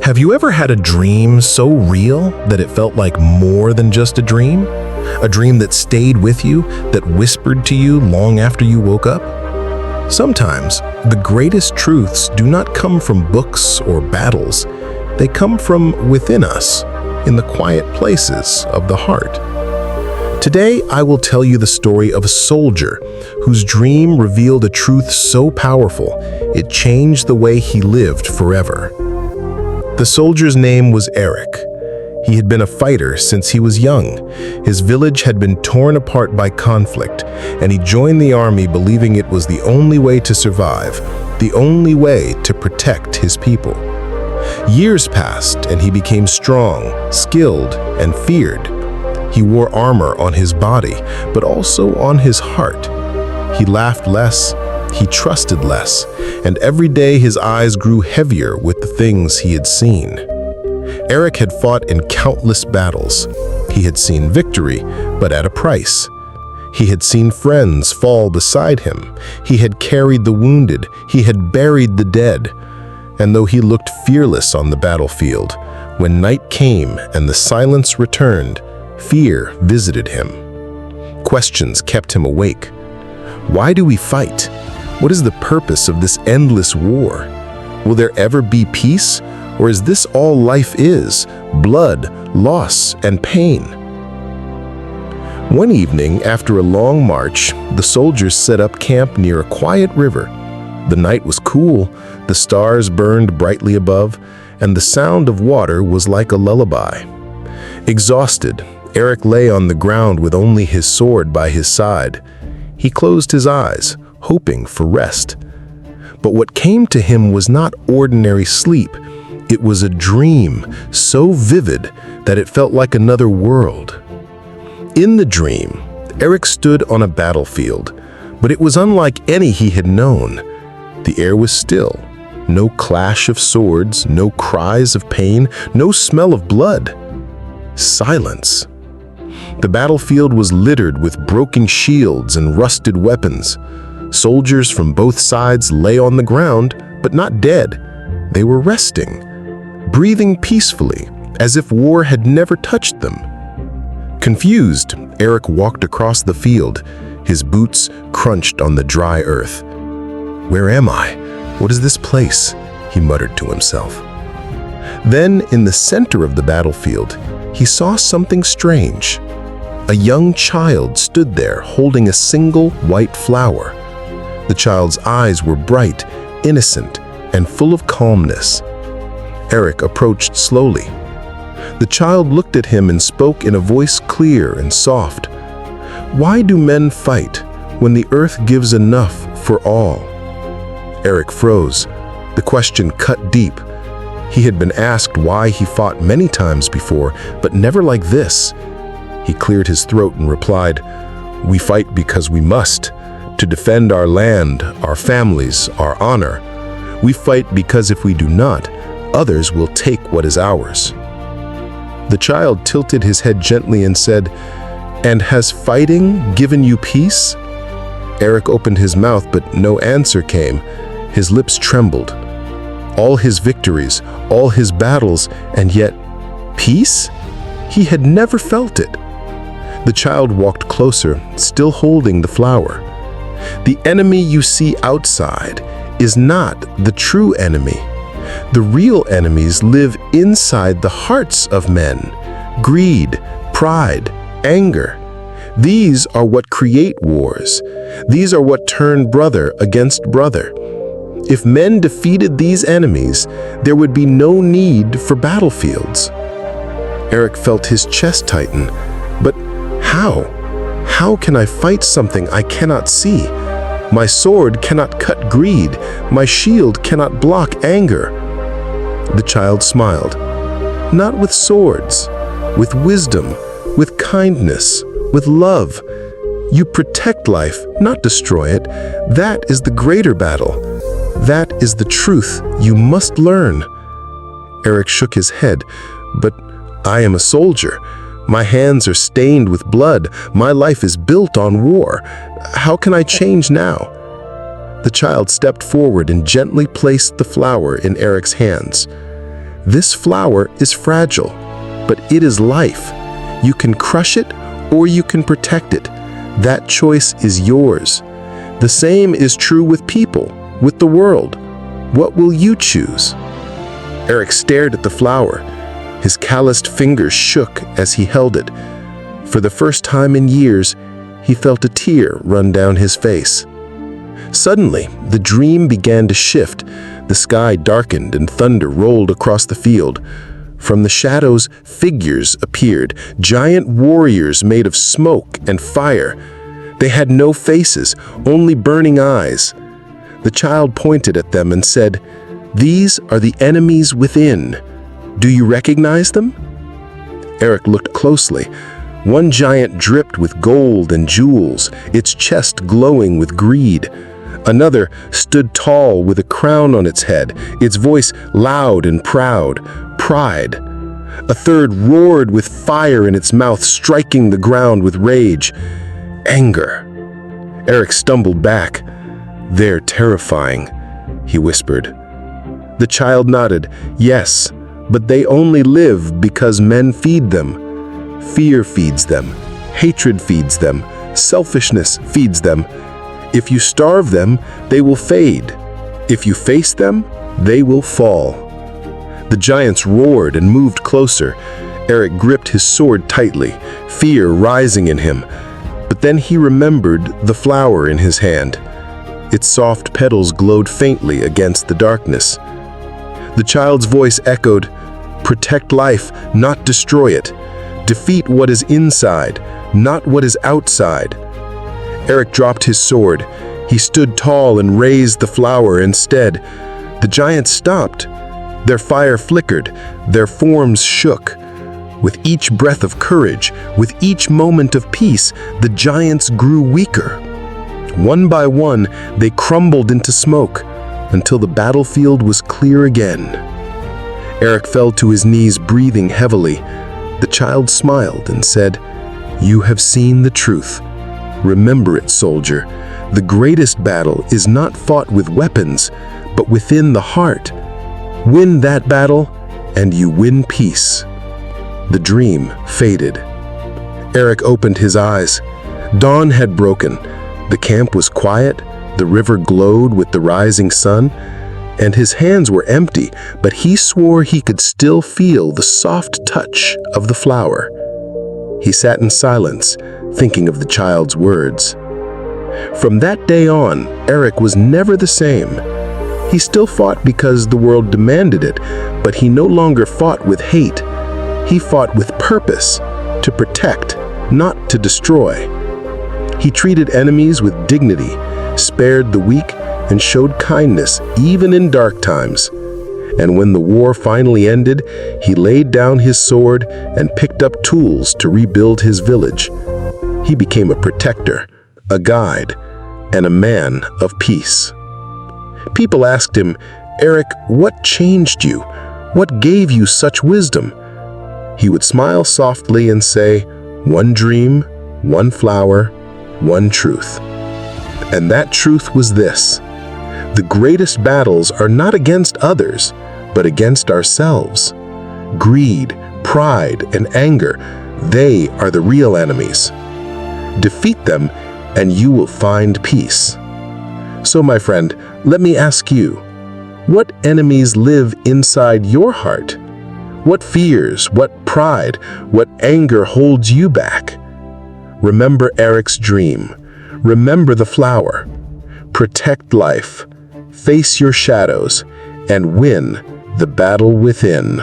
Have you ever had a dream so real that it felt like more than just a dream? A dream that stayed with you, that whispered to you long after you woke up? Sometimes, the greatest truths do not come from books or battles. They come from within us, in the quiet places of the heart. Today, I will tell you the story of a soldier whose dream revealed a truth so powerful, it changed the way he lived forever. The soldier's name was Eric. He had been a fighter since he was young. His village had been torn apart by conflict, and he joined the army believing it was the only way to survive, the only way to protect his people. Years passed, and he became strong, skilled, and feared. He wore armor on his body, but also on his heart. He laughed less, he trusted less, and every day his eyes grew heavier with the things he had seen. Eric had fought in countless battles. He had seen victory, but at a price. He had seen friends fall beside him. He had carried the wounded. He had buried the dead. And though he looked fearless on the battlefield, when night came and the silence returned, fear visited him. Questions kept him awake. Why do we fight? What is the purpose of this endless war? Will there ever be peace? Or is this all life is? Blood, loss, and pain? One evening, after a long march, the soldiers set up camp near a quiet river. The night was cool, the stars burned brightly above, and the sound of water was like a lullaby. Exhausted, Eric lay on the ground with only his sword by his side. He closed his eyes, hoping for rest. But what came to him was not ordinary sleep. It was a dream so vivid that it felt like another world. In the dream, Eric stood on a battlefield, but it was unlike any he had known. The air was still. No clash of swords, no cries of pain, no smell of blood. Silence. The battlefield was littered with broken shields and rusted weapons. Soldiers from both sides lay on the ground, but not dead. They were resting, breathing peacefully, as if war had never touched them. Confused, Eric walked across the field. His boots crunched on the dry earth. "Where am I? What is this place?" he muttered to himself. Then, in the center of the battlefield, he saw something strange. A young child stood there holding a single white flower. The child's eyes were bright, innocent, and full of calmness. Eric approached slowly. The child looked at him and spoke in a voice clear and soft. "Why do men fight when the earth gives enough for all?" Eric froze. The question cut deep. He had been asked why he fought many times before, but never like this. He cleared his throat and replied, "We fight because we must. To defend our land, our families, our honor. We fight because if we do not, others will take what is ours." The child tilted his head gently and said, "And has fighting given you peace?" Eric opened his mouth, but no answer came. His lips trembled. All his victories, all his battles, and yet peace? He had never felt it. The child walked closer, still holding the flower. The enemy you see outside is not the true enemy. The real enemies live inside the hearts of men. Greed, pride, anger. These are what create wars. These are what turn brother against brother. If men defeated these enemies, there would be no need for battlefields. Eric felt his chest tighten. But how? How can I fight something I cannot see? My sword cannot cut greed. My shield cannot block anger. The child smiled. Not with swords, with wisdom, with kindness, with love. You protect life, not destroy it. That is the greater battle. That is the truth you must learn. Eric shook his head. But I am a soldier. My hands are stained with blood. My life is built on war. How can I change now? The child stepped forward and gently placed the flower in Eric's hands. This flower is fragile, but it is life. You can crush it or you can protect it. That choice is yours. The same is true with people, with the world. What will you choose? Eric stared at the flower. His calloused fingers shook as he held it. For the first time in years, he felt a tear run down his face. Suddenly, the dream began to shift. The sky darkened and thunder rolled across the field. From the shadows, figures appeared, giant warriors made of smoke and fire. They had no faces, only burning eyes. The child pointed at them and said, "These are the enemies within. Do you recognize them?" Eric looked closely. One giant dripped with gold and jewels, its chest glowing with greed. Another stood tall with a crown on its head, its voice loud and proud, pride. A third roared with fire in its mouth, striking the ground with rage. Anger. Eric stumbled back. "They're terrifying," he whispered. The child nodded. "Yes, but they only live because men feed them. Fear feeds them. Hatred feeds them. Selfishness feeds them. If you starve them, they will fade. If you face them, they will fall." The giants roared and moved closer. Eric gripped his sword tightly, fear rising in him. But then he remembered the flower in his hand. Its soft petals glowed faintly against the darkness. The child's voice echoed, "Protect life, not destroy it. Defeat what is inside, not what is outside." Eric dropped his sword. He stood tall and raised the flower instead. The giants stopped. Their fire flickered, their forms shook. With each breath of courage, with each moment of peace, the giants grew weaker. One by one, they crumbled into smoke until the battlefield was clear again. Eric fell to his knees, breathing heavily. The child smiled and said, "You have seen the truth. Remember it, soldier. The greatest battle is not fought with weapons, but within the heart. Win that battle, and you win peace." The dream faded. Eric opened his eyes. Dawn had broken. The camp was quiet, the river glowed with the rising sun, and his hands were empty, but he swore he could still feel the soft touch of the flower. He sat in silence, thinking of the child's words. From that day on, Eric was never the same. He still fought because the world demanded it, but he no longer fought with hate. He fought with purpose, to protect, not to destroy. He treated enemies with dignity, spared the weak, and showed kindness even in dark times. And when the war finally ended, he laid down his sword and picked up tools to rebuild his village. He became a protector, a guide, and a man of peace. People asked him, "Eric, what changed you? What gave you such wisdom?" He would smile softly and say, "One dream, one flower, one truth." And that truth was this: the greatest battles are not against others, but against ourselves. Greed, pride, and anger, they are the real enemies. Defeat them, and you will find peace. So, my friend, let me ask you, what enemies live inside your heart? What fears, what pride, what anger holds you back? Remember Eric's dream. Remember the flower. Protect life, face your shadows, and win the battle within.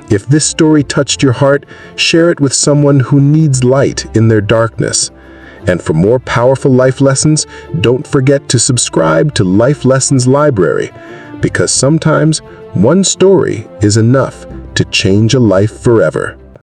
If this story touched your heart, share it with someone who needs light in their darkness. And for more powerful life lessons, don't forget to subscribe to Life Lessons Library, because sometimes one story is enough to change a life forever.